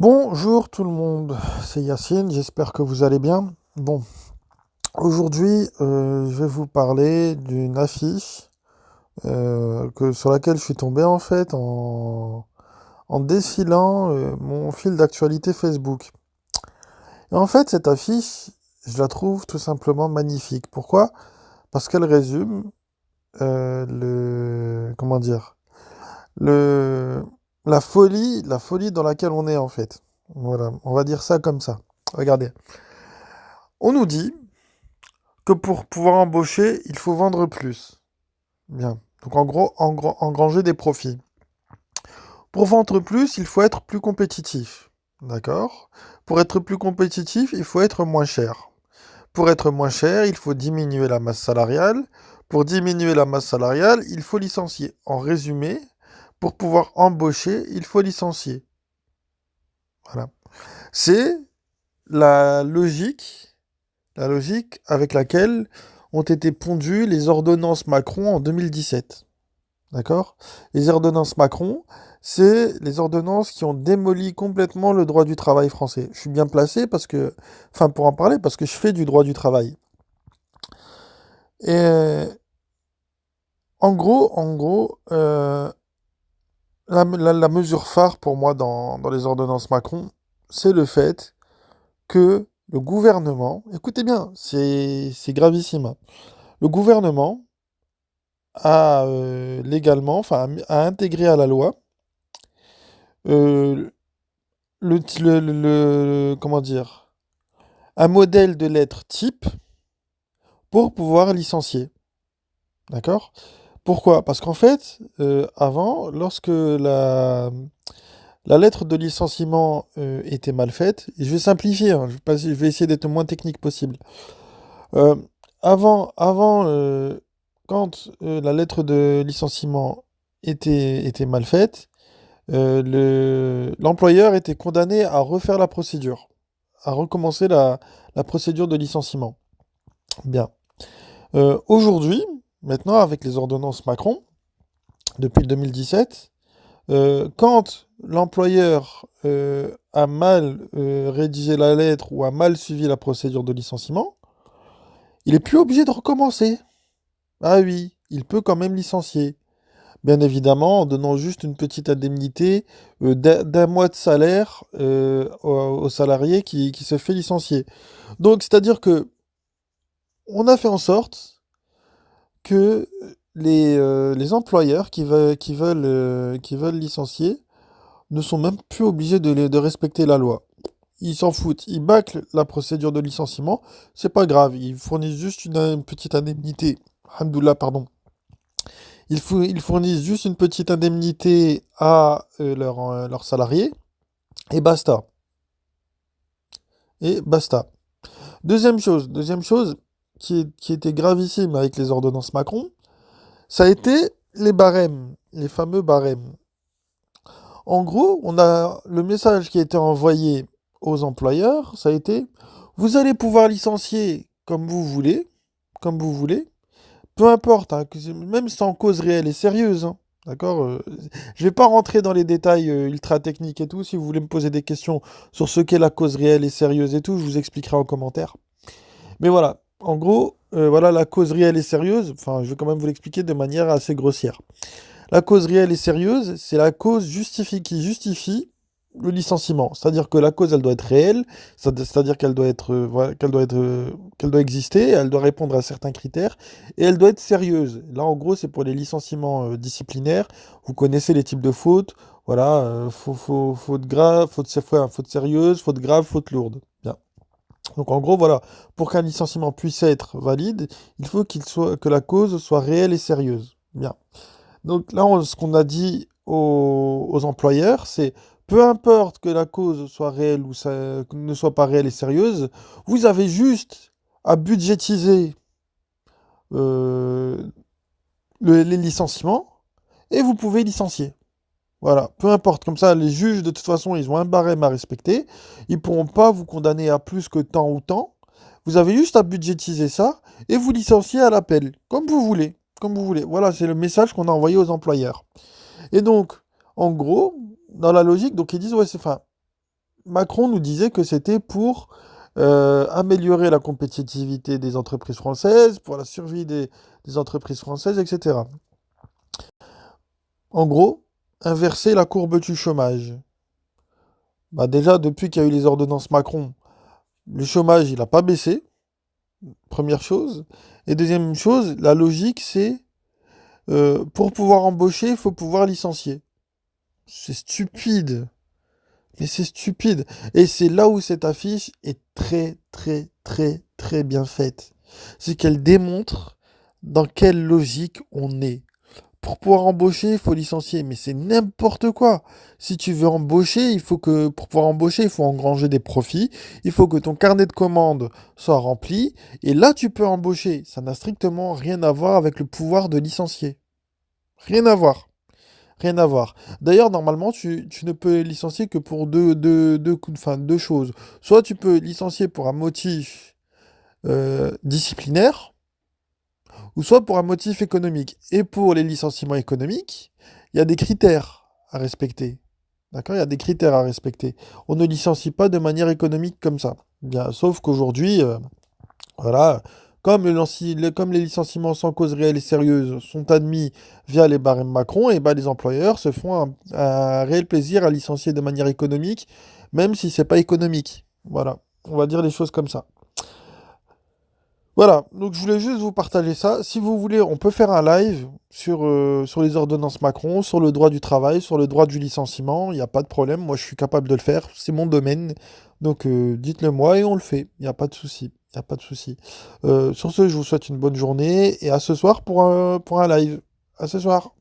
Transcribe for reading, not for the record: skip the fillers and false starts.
Bonjour tout le monde, c'est Yacine, j'espère que vous allez bien. Bon, aujourd'hui, je vais vous parler d'une affiche sur laquelle je suis tombé en fait en défilant mon fil d'actualité Facebook. Et en fait, cette affiche, je la trouve tout simplement magnifique. Pourquoi? Parce qu'elle résume comment dire, le, la folie dans laquelle on est en fait. Voilà, on va dire ça comme ça. Regardez. On nous dit que pour pouvoir embaucher, il faut vendre plus. Bien. Donc en gros, engranger des profits. Pour vendre plus, il faut être plus compétitif. D'accord? Pour être plus compétitif, il faut être moins cher. Pour être moins cher, il faut diminuer la masse salariale. Pour diminuer la masse salariale, il faut licencier. En résumé, pour pouvoir embaucher, il faut licencier. Voilà. C'est la logique la logique avec laquelle ont été pondues les ordonnances Macron en 2017. D'accord? Les ordonnances Macron, c'est les ordonnances qui ont démoli complètement le droit du travail français. Je suis bien placé pour en parler, parce que je fais du droit du travail. Et la mesure phare pour moi dans les ordonnances Macron, c'est le fait que le gouvernement, écoutez bien, c'est gravissime, hein. Le gouvernement a légalement, a intégré à la loi euh, comment dire, un modèle de lettre type pour pouvoir licencier. D'accord? Pourquoi? Parce qu'en fait, avant, lorsque la lettre de licenciement était mal faite, et je vais simplifier, hein, je vais essayer d'être le moins technique possible. Euh, avant, quand la lettre de licenciement était mal faite, l'employeur était condamné à refaire la procédure, à recommencer la procédure de licenciement. Bien. Aujourd'hui, maintenant, avec les ordonnances Macron, depuis le 2017, quand l'employeur a mal rédigé la lettre ou a mal suivi la procédure de licenciement, il est plus obligé de recommencer. Ah oui, il peut quand même licencier. Bien évidemment, en donnant juste une petite indemnité d'un mois de salaire au salarié qui se fait licencier. Donc, c'est-à-dire que on a fait en sorte que les employeurs qui veulent licencier ne sont même plus obligés de respecter la loi. Ils s'en foutent, ils bâclent la procédure de licenciement, c'est pas grave, ils fournissent juste une petite indemnité. Alhamdoulilah, pardon. Ils fournissent juste une petite indemnité à leurs salariés et basta. Et basta. Deuxième chose qui était gravissime avec les ordonnances Macron, ça a été les barèmes, les fameux barèmes. En gros, on a le message qui a été envoyé aux employeurs, ça a été vous allez pouvoir licencier comme vous voulez, peu importe, hein, même sans cause réelle et sérieuse, hein, d'accord? Je vais pas rentrer dans les détails ultra techniques et tout. Si vous voulez me poser des questions sur ce qu'est la cause réelle et sérieuse et tout, je vous expliquerai en commentaire. Mais voilà, en gros, voilà la cause réelle et sérieuse. Enfin, je vais quand même vous l'expliquer de manière assez grossière. La cause réelle et sérieuse, c'est la cause qui justifie le licenciement. C'est-à-dire que la cause, elle doit être réelle, c'est-à-dire qu'elle doit être, voilà, qu'elle doit exister, elle doit répondre à certains critères, et elle doit être sérieuse. Là, en gros, c'est pour les licenciements disciplinaires. Vous connaissez les types de fautes. Voilà, faute grave, faute sérieuse, faute grave, faute lourde. Bien. Donc en gros, voilà, pour qu'un licenciement puisse être valide, il faut que la cause soit réelle et sérieuse. Bien. Donc là, ce qu'on a dit aux employeurs, c'est peu importe que la cause soit réelle ou ne soit pas réelle et sérieuse, vous avez juste à budgétiser euh, les licenciements et vous pouvez licencier. Voilà, peu importe. Comme ça, les juges, de toute façon, ils ont un barème à respecter. Ils pourront pas vous condamner à plus que tant ou tant. Vous avez juste à budgétiser ça et vous licencier à l'appel, comme vous voulez. Comme vous voulez. Voilà, c'est le message qu'on a envoyé aux employeurs. Et donc, en gros, dans la logique, donc ils disent, ouais, c'est fin. Macron nous disait que c'était pour améliorer la compétitivité des entreprises françaises, pour la survie des entreprises françaises, etc. En gros, inverser la courbe du chômage. Bah déjà, depuis qu'il y a eu les ordonnances Macron, le chômage, il n'a pas baissé, première chose. Et deuxième chose, la logique, c'est pour pouvoir embaucher, il faut pouvoir licencier. C'est stupide. Mais c'est stupide. Et c'est là où cette affiche est très, très, très, très bien faite. C'est qu'elle démontre dans quelle logique on est. Pour pouvoir embaucher, il faut licencier. Mais c'est n'importe quoi. Si tu veux embaucher, pour pouvoir embaucher, il faut engranger des profits. Il faut que ton carnet de commandes soit rempli. Et là, tu peux embaucher. Ça n'a strictement rien à voir avec le pouvoir de licencier. Rien à voir. Rien à voir. D'ailleurs, normalement, tu ne peux licencier que pour deux choses. Soit tu peux licencier pour un motif disciplinaire, ou soit pour un motif économique. Et pour les licenciements économiques, il y a des critères à respecter. D'accord? Il y a des critères à respecter. On ne licencie pas de manière économique comme ça. Bien, sauf qu'aujourd'hui, voilà, comme les licenciements sans cause réelle et sérieuse sont admis via les barèmes Macron, et ben les employeurs se font un réel plaisir à licencier de manière économique, même si c'est pas économique. Voilà, on va dire les choses comme ça. Voilà, donc je voulais juste vous partager ça. Si vous voulez, on peut faire un live sur les ordonnances Macron, sur le droit du travail, sur le droit du licenciement. Il n'y a pas de problème, moi je suis capable de le faire, c'est mon domaine. Donc dites-le moi et on le fait. Il n'y a pas de souci. Il n'y a pas de souci. Sur ce, je vous souhaite une bonne journée et à ce soir pour un live. À ce soir.